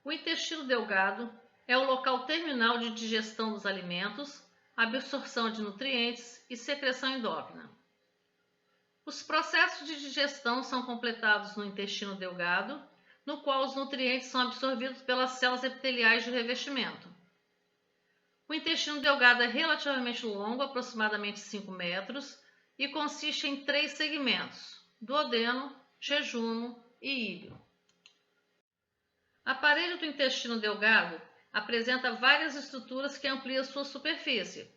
O intestino delgado é o local terminal de digestão dos alimentos, absorção de nutrientes e secreção endócrina. Os processos de digestão são completados no intestino delgado, no qual os nutrientes são absorvidos pelas células epiteliais de revestimento. O intestino delgado é relativamente longo, aproximadamente 5 metros, e consiste em 3 segmentos: duodeno, jejuno e íleo. A parede do intestino delgado apresenta várias estruturas que ampliam sua superfície,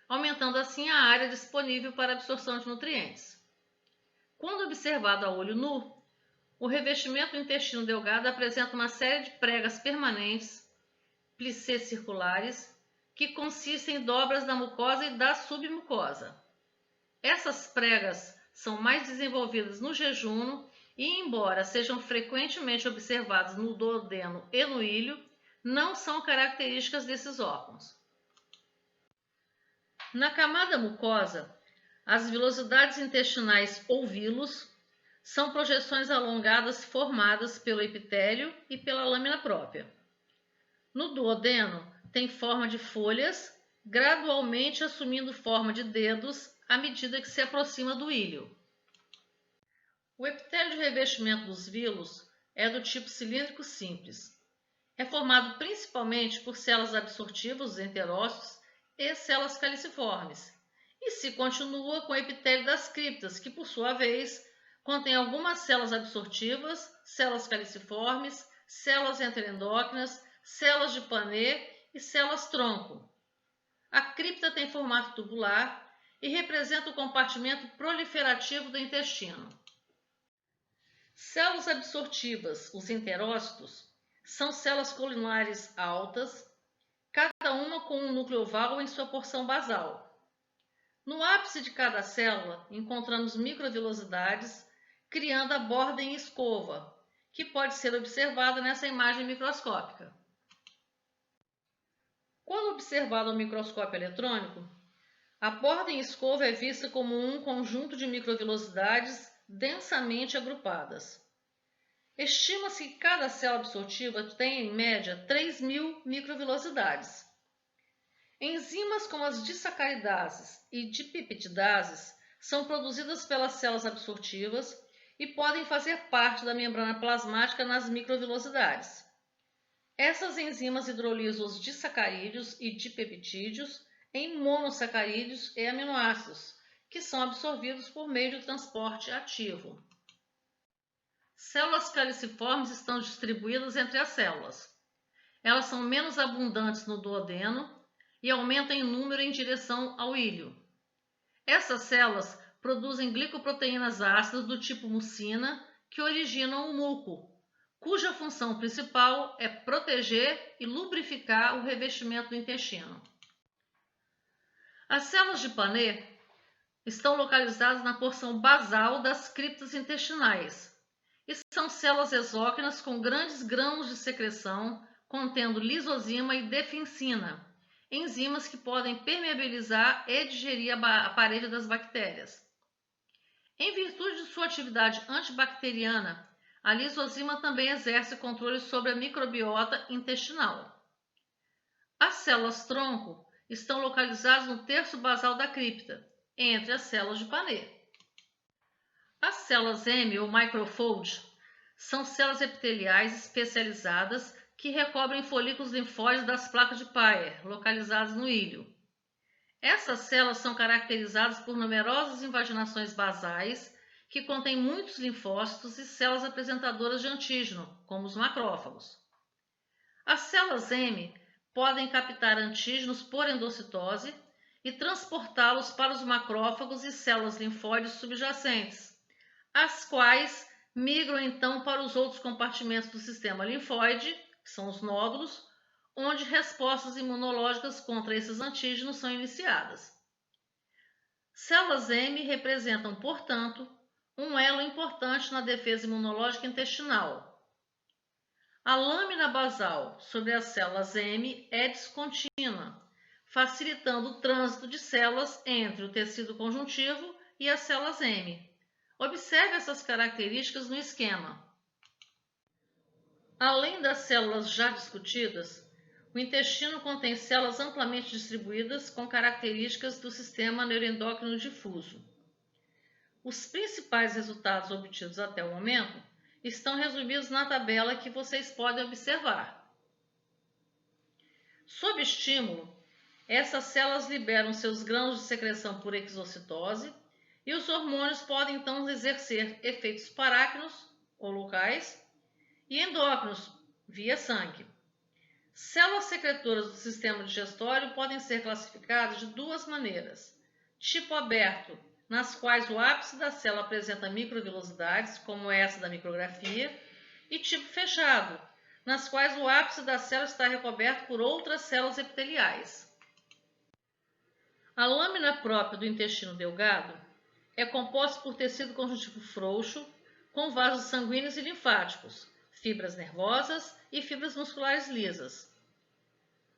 aumentando assim a área disponível para absorção de nutrientes. Quando observado a olho nu, o revestimento do intestino delgado apresenta uma série de pregas permanentes, plissés circulares, que consistem em dobras da mucosa e da submucosa. Essas pregas são mais desenvolvidas no jejuno e, embora sejam frequentemente observadas no duodeno e no íleo, não são características desses órgãos. Na camada mucosa, as vilosidades intestinais ou vilos são projeções alongadas formadas pelo epitélio e pela lâmina própria. No duodeno, tem forma de folhas, gradualmente assumindo forma de dedos à medida que se aproxima do íleo. O epitélio de revestimento dos vilos é do tipo cilíndrico simples. É formado principalmente por células absortivas, os enterócitos, e células caliciformes, e se continua com o epitélio das criptas, que por sua vez contém algumas células absortivas, células caliciformes, células enterendócrinas, células de Pannet e células tronco. A cripta tem formato tubular e representa o compartimento proliferativo do intestino. Células absortivas, os enterócitos, são células colunares altas, cada uma com um núcleo oval em sua porção basal. No ápice de cada célula, encontramos microvilosidades, criando a borda em escova, que pode ser observada nessa imagem microscópica. Quando observado ao microscópio eletrônico, a borda em escova é vista como um conjunto de microvilosidades densamente agrupadas. Estima-se que cada célula absortiva tem, em média, 3.000 microvilosidades. Enzimas como as disacaridases e dipeptidases são produzidas pelas células absortivas e podem fazer parte da membrana plasmática nas microvilosidades. Essas enzimas hidrolisam os disacarídeos e dipeptídeos em monossacarídeos e aminoácidos, que são absorvidos por meio de transporte ativo. Células caliciformes estão distribuídas entre as células. Elas são menos abundantes no duodeno e aumentam em número em direção ao íleo. Essas células produzem glicoproteínas ácidas do tipo mucina que originam o muco, cuja função principal é proteger e lubrificar o revestimento do intestino. As células de Pannet estão localizadas na porção basal das criptas intestinais e são células exócrinas com grandes grãos de secreção contendo lisozima e defincina, enzimas que podem permeabilizar e digerir a parede das bactérias. Em virtude de sua atividade antibacteriana, a lisozima também exerce controle sobre a microbiota intestinal. As células tronco estão localizadas no terço basal da cripta, entre as células de Pannet. As células M ou microfold são células epiteliais especializadas que recobrem folículos linfóides das placas de Peyer, localizadas no íleo. Essas células são caracterizadas por numerosas invaginações basais que contêm muitos linfócitos e células apresentadoras de antígeno, como os macrófagos. As células M podem captar antígenos por endocitose e transportá-los para os macrófagos e células linfóides subjacentes, as quais migram então para os outros compartimentos do sistema linfóide, que são os nódulos, onde respostas imunológicas contra esses antígenos são iniciadas. Células M representam, portanto, um elo importante na defesa imunológica intestinal. A lâmina basal sobre as células M é descontínua, facilitando o trânsito de células entre o tecido conjuntivo e as células M. Observe essas características no esquema. Além das células já discutidas, o intestino contém células amplamente distribuídas com características do sistema neuroendócrino difuso. Os principais resultados obtidos até o momento estão resumidos na tabela que vocês podem observar. Sob estímulo, essas células liberam seus grãos de secreção por exocitose e os hormônios podem então exercer efeitos paráquinos ou locais e endócrinos via sangue. Células secretoras do sistema digestório podem ser classificadas de duas maneiras: tipo aberto, nas quais o ápice da célula apresenta microvilosidades, como essa da micrografia, e tipo fechado, nas quais o ápice da célula está recoberto por outras células epiteliais. A lâmina própria do intestino delgado é composta por tecido conjuntivo frouxo, com vasos sanguíneos e linfáticos, fibras nervosas e fibras musculares lisas.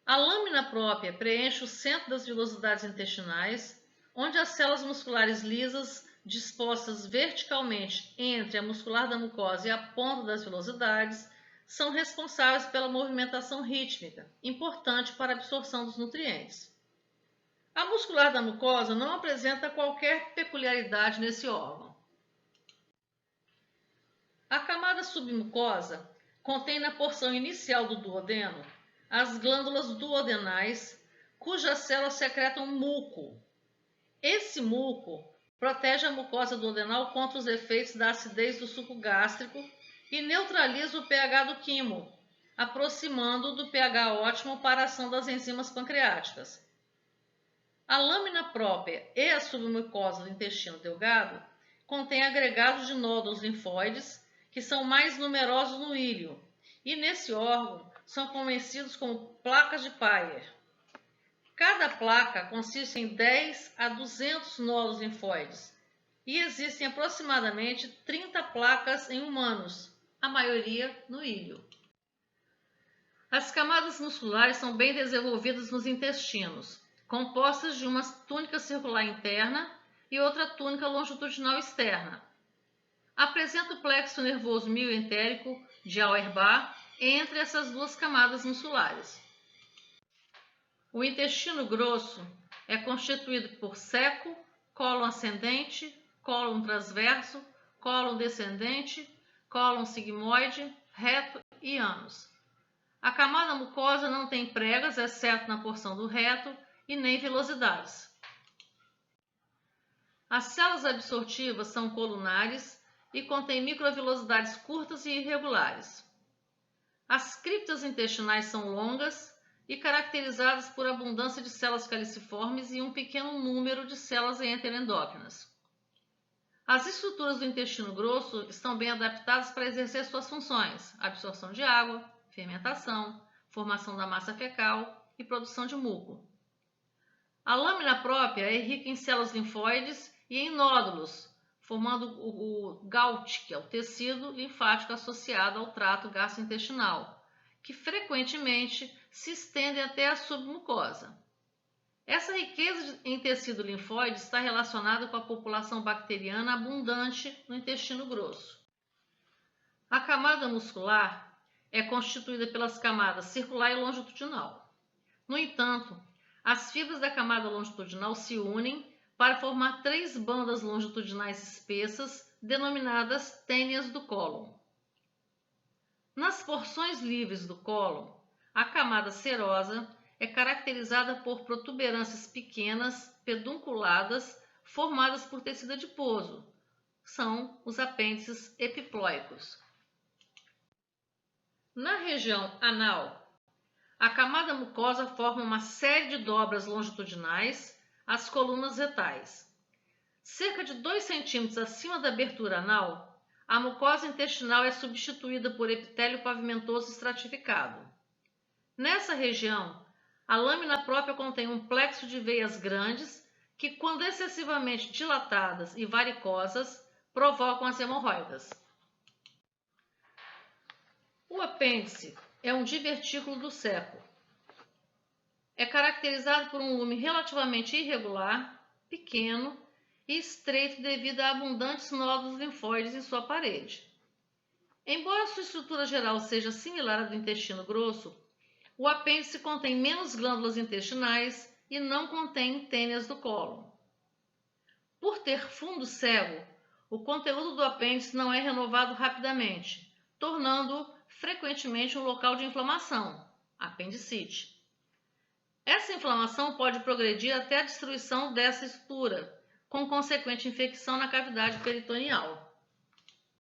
A lâmina própria preenche o centro das vilosidades intestinais, onde as células musculares lisas, dispostas verticalmente entre a muscular da mucosa e a ponta das vilosidades, são responsáveis pela movimentação rítmica, importante para a absorção dos nutrientes. A muscular da mucosa não apresenta qualquer peculiaridade nesse órgão. A camada submucosa contém na porção inicial do duodeno as glândulas duodenais, cujas células secretam muco. Esse muco protege a mucosa duodenal contra os efeitos da acidez do suco gástrico e neutraliza o pH do quimo, aproximando-o do pH ótimo para a ação das enzimas pancreáticas. A lâmina própria e a submucosa do intestino delgado contém agregados de nódulos linfóides, que são mais numerosos no íleo, e nesse órgão são conhecidos como placas de Peyer. Cada placa consiste em 10 a 200 nódulos linfóides, e existem aproximadamente 30 placas em humanos, a maioria no íleo. As camadas musculares são bem desenvolvidas nos intestinos, compostas de uma túnica circular interna e outra túnica longitudinal externa. Apresenta o plexo nervoso mioentérico de Auerbach entre essas duas camadas musculares. O intestino grosso é constituído por ceco, cólon ascendente, cólon transverso, cólon descendente, cólon sigmoide, reto e ânus. A camada mucosa não tem pregas, exceto na porção do reto, e nem vilosidades. As células absortivas são colunares e contêm microvilosidades curtas e irregulares. As criptas intestinais são longas e caracterizadas por abundância de células caliciformes e um pequeno número de células enterendócrinas. As estruturas do intestino grosso estão bem adaptadas para exercer suas funções: absorção de água, fermentação, formação da massa fecal e produção de muco. A lâmina própria é rica em células linfóides e em nódulos, formando o GALT, que é o tecido linfático associado ao trato gastrointestinal, que frequentemente se estendem até a submucosa. Essa riqueza em tecido linfóide está relacionada com a população bacteriana abundante no intestino grosso. A camada muscular é constituída pelas camadas circular e longitudinal. No entanto, as fibras da camada longitudinal se unem para formar 3 bandas longitudinais espessas, denominadas tênias do cólon. Nas porções livres do cólon, a camada serosa é caracterizada por protuberâncias pequenas, pedunculadas, formadas por tecido adiposo. São os apêndices epiploicos. Na região anal, a camada mucosa forma uma série de dobras longitudinais, as colunas retais. Cerca de 2 centímetros acima da abertura anal, a mucosa intestinal é substituída por epitélio pavimentoso estratificado. Nessa região, a lâmina própria contém um plexo de veias grandes que, quando excessivamente dilatadas e varicosas, provocam as hemorroidas. O apêndice é um divertículo do ceco. É caracterizado por um lume relativamente irregular, pequeno e estreito devido a abundantes nódulos linfóides em sua parede. Embora sua estrutura geral seja similar à do intestino grosso, o apêndice contém menos glândulas intestinais e não contém tênias do cólon. Por ter fundo cego, o conteúdo do apêndice não é renovado rapidamente, tornando-o frequentemente um local de inflamação, apendicite. Essa inflamação pode progredir até a destruição dessa estrutura, com consequente infecção na cavidade peritoneal.